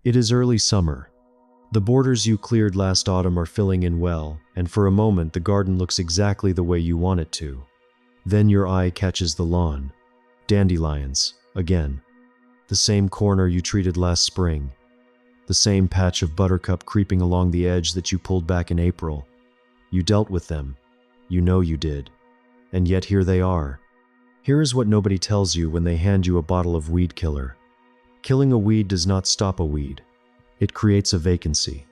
It is early summer. The borders you cleared last autumn are filling in well, and for a moment the garden looks exactly the way you want it to. Then your eye catches the lawn. Dandelions, again. The same corner you treated last spring. The same patch of buttercup creeping along the edge that you pulled back in April. You dealt with them. You know you did. And yet here they are. Here is what nobody tells you when they hand you a bottle of weed killer. Killing a weed does not stop a weed. It creates a vacancy.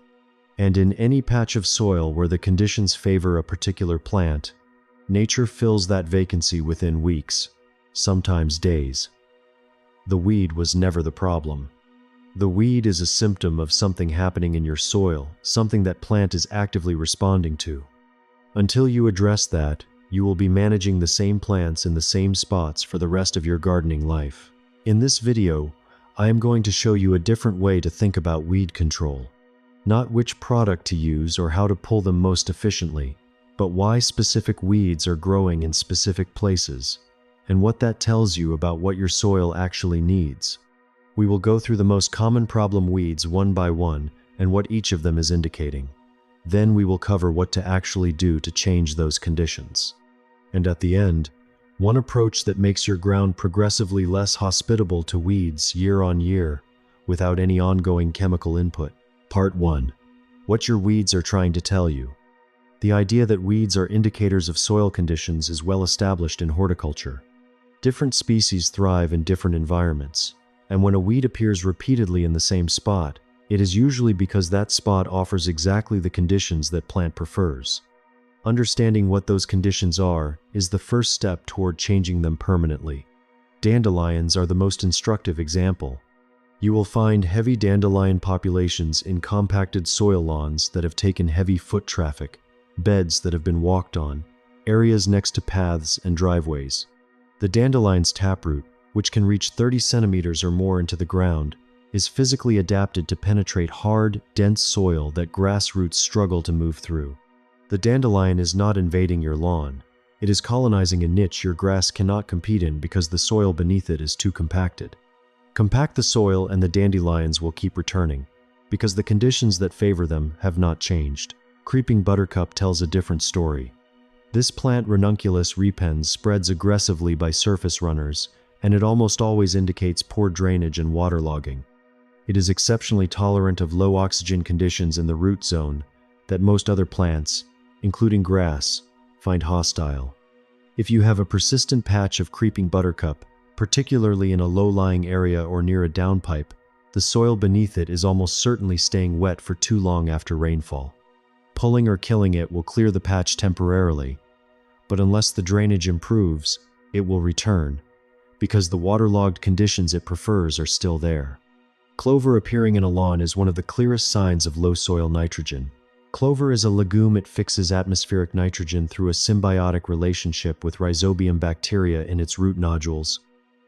And in any patch of soil where the conditions favor a particular plant, nature fills that vacancy within weeks, sometimes days. The weed was never the problem. The weed is a symptom of something happening in your soil, something that plant is actively responding to. Until you address that, you will be managing the same plants in the same spots for the rest of your gardening life. In this video, I am going to show you a different way to think about weed control. Not which product to use or how to pull them most efficiently, but why specific weeds are growing in specific places, and what that tells you about what your soil actually needs. We will go through the most common problem weeds one by one and what each of them is indicating. Then we will cover what to actually do to change those conditions. And at the end, one approach that makes your ground progressively less hospitable to weeds year on year without any ongoing chemical input. Part 1. What your weeds are trying to tell you. The idea that weeds are indicators of soil conditions is well established in horticulture. Different species thrive in different environments, and when a weed appears repeatedly in the same spot, it is usually because that spot offers exactly the conditions that plant prefers. Understanding what those conditions are is the first step toward changing them permanently. Dandelions are the most instructive example. You will find heavy dandelion populations in compacted soil lawns that have taken heavy foot traffic, beds that have been walked on, areas next to paths and driveways. The dandelion's taproot, which can reach 30 centimeters or more into the ground, is physically adapted to penetrate hard, dense soil that grass roots struggle to move through. The dandelion is not invading your lawn. It is colonizing a niche your grass cannot compete in because the soil beneath it is too compacted. Compact the soil and the dandelions will keep returning, because the conditions that favor them have not changed. Creeping buttercup tells a different story. This plant ranunculus repens spreads aggressively by surface runners, and it almost always indicates poor drainage and waterlogging. It is exceptionally tolerant of low oxygen conditions in the root zone that most other plants, including grass, find hostile. If you have a persistent patch of creeping buttercup, particularly in a low-lying area or near a downpipe, the soil beneath it is almost certainly staying wet for too long after rainfall. Pulling or killing it will clear the patch temporarily, but unless the drainage improves, it will return, because the waterlogged conditions it prefers are still there. Clover appearing in a lawn is one of the clearest signs of low soil nitrogen. Clover is a legume. It fixes atmospheric nitrogen through a symbiotic relationship with rhizobium bacteria in its root nodules,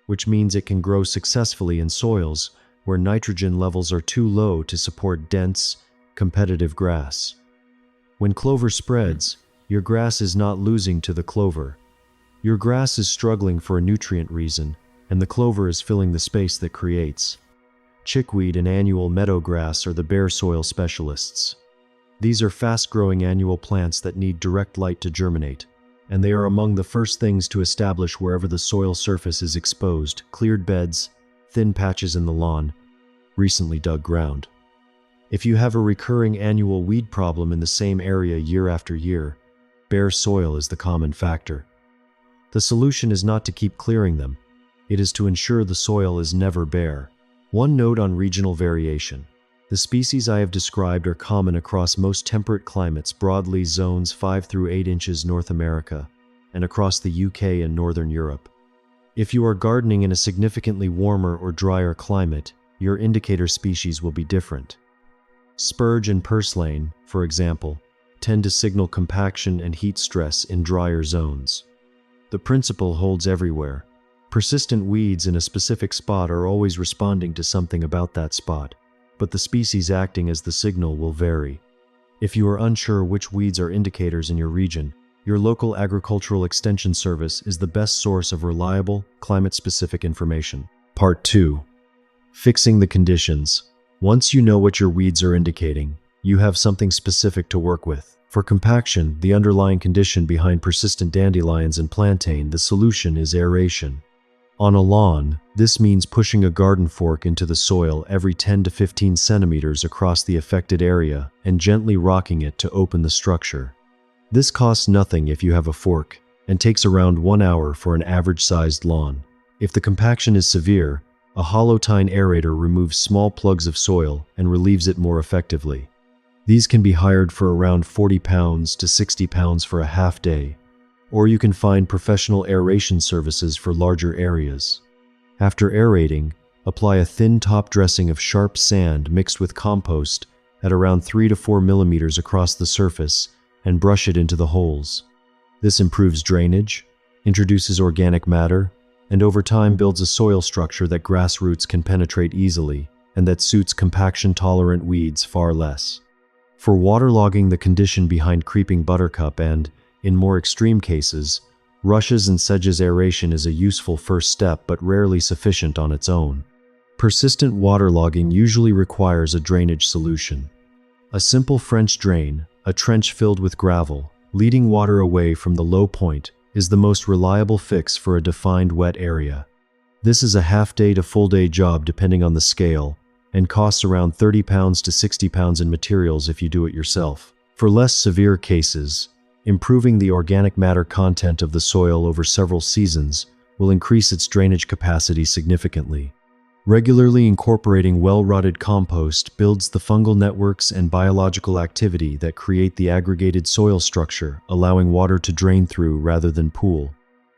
which means it can grow successfully in soils where nitrogen levels are too low to support dense, competitive grass. When clover spreads, your grass is not losing to the clover. Your grass is struggling for a nutrient reason, and the clover is filling the space that creates. Chickweed and annual meadowgrass are the bare soil specialists. These are fast-growing annual plants that need direct light to germinate, and they are among the first things to establish wherever the soil surface is exposed: cleared beds, thin patches in the lawn, recently dug ground. If you have a recurring annual weed problem in the same area year after year, bare soil is the common factor. The solution is not to keep clearing them. It is to ensure the soil is never bare. One note on regional variation. The species I have described are common across most temperate climates, broadly zones 5 through 8 inches North America, and across the UK and Northern Europe. If you are gardening in a significantly warmer or drier climate, your indicator species will be different. Spurge and purslane, for example, tend to signal compaction and heat stress in drier zones. The principle holds everywhere. Persistent weeds in a specific spot are always responding to something about that spot, but the species acting as the signal will vary. If you are unsure which weeds are indicators in your region, your local agricultural extension service is the best source of reliable, climate-specific information. Part 2. Fixing the conditions. Once you know what your weeds are indicating, you have something specific to work with. For compaction, the underlying condition behind persistent dandelions and plantain, the solution is aeration. On a lawn, this means pushing a garden fork into the soil every 10 to 15 centimeters across the affected area and gently rocking it to open the structure. This costs nothing if you have a fork and takes around 1 hour for an average-sized lawn. If the compaction is severe, a hollow tine aerator removes small plugs of soil and relieves it more effectively. These can be hired for around 40 pounds to 60 pounds for a half day, or you can find professional aeration services for larger areas. After aerating, apply a thin top dressing of sharp sand mixed with compost at around 3 to 4 millimeters across the surface and brush it into the holes. This improves drainage, introduces organic matter, and over time builds a soil structure that grass roots can penetrate easily and that suits compaction-tolerant weeds far less. For waterlogging, the condition behind creeping buttercup and, in more extreme cases, rushes and sedges, aeration is a useful first step but rarely sufficient on its own. Persistent waterlogging usually requires a drainage solution. A simple French drain, a trench filled with gravel, leading water away from the low point, is the most reliable fix for a defined wet area. This is a half-day to full-day job depending on the scale, and costs around 30 pounds to 60 pounds in materials if you do it yourself. For less severe cases, improving the organic matter content of the soil over several seasons will increase its drainage capacity significantly. Regularly incorporating well-rotted compost builds the fungal networks and biological activity that create the aggregated soil structure, allowing water to drain through rather than pool.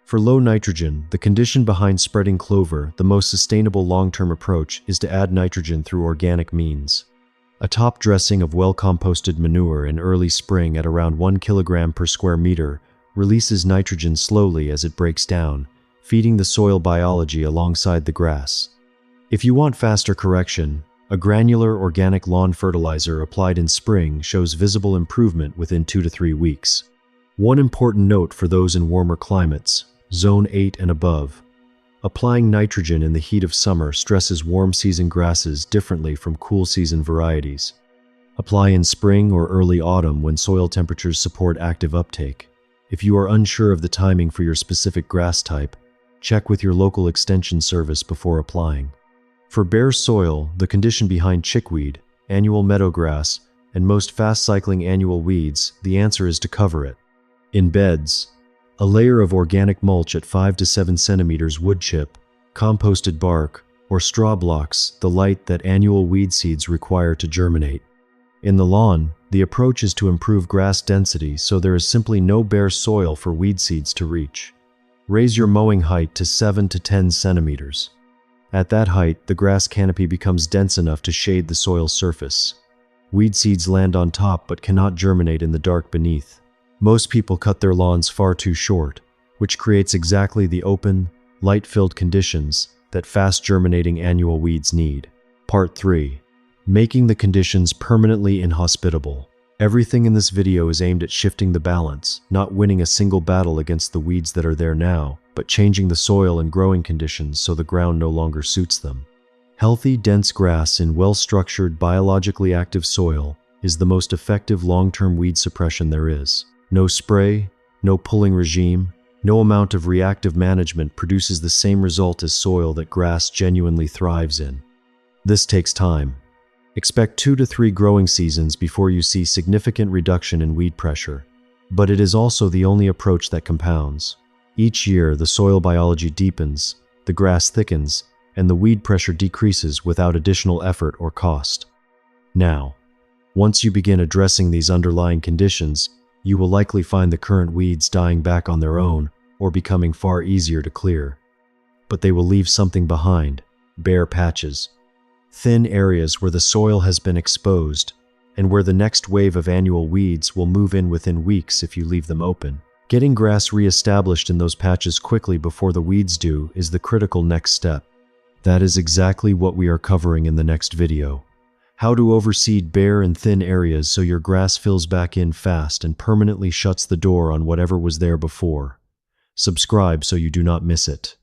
For low nitrogen, the condition behind spreading clover, the most sustainable long-term approach is to add nitrogen through organic means. A top dressing of well-composted manure in early spring at around 1 kilogram per square meter releases nitrogen slowly as it breaks down, feeding the soil biology alongside the grass. If you want faster correction, a granular organic lawn fertilizer applied in spring shows visible improvement within 2 to 3 weeks. One important note for those in warmer climates, Zone 8 and above. Applying nitrogen in the heat of summer stresses warm-season grasses differently from cool-season varieties. Apply in spring or early autumn when soil temperatures support active uptake. If you are unsure of the timing for your specific grass type, check with your local extension service before applying. For bare soil, the condition behind chickweed, annual meadowgrass, and most fast-cycling annual weeds, the answer is to cover it. In beds, a layer of organic mulch at 5 to 7 centimeters wood chip, composted bark, or straw blocks the light that annual weed seeds require to germinate. In the lawn, the approach is to improve grass density so there is simply no bare soil for weed seeds to reach. Raise your mowing height to 7 to 10 centimeters. At that height, the grass canopy becomes dense enough to shade the soil's surface. Weed seeds land on top but cannot germinate in the dark beneath. Most people cut their lawns far too short, which creates exactly the open, light-filled conditions that fast-germinating annual weeds need. Part 3. Making the conditions permanently inhospitable. Everything in this video is aimed at shifting the balance, not winning a single battle against the weeds that are there now, but changing the soil and growing conditions so the ground no longer suits them. Healthy, dense grass in well-structured, biologically active soil is the most effective long-term weed suppression there is. No spray, no pulling regime, no amount of reactive management produces the same result as soil that grass genuinely thrives in. This takes time. Expect 2 to 3 growing seasons before you see significant reduction in weed pressure. But it is also the only approach that compounds. Each year, the soil biology deepens, the grass thickens, and the weed pressure decreases without additional effort or cost. Now, once you begin addressing these underlying conditions, you will likely find the current weeds dying back on their own or becoming far easier to clear. But they will leave something behind, bare patches. Thin areas where the soil has been exposed, and where the next wave of annual weeds will move in within weeks if you leave them open. Getting grass re-established in those patches quickly before the weeds do is the critical next step. That is exactly what we are covering in the next video. How to overseed bare and thin areas so your grass fills back in fast and permanently shuts the door on whatever was there before. Subscribe so you do not miss it.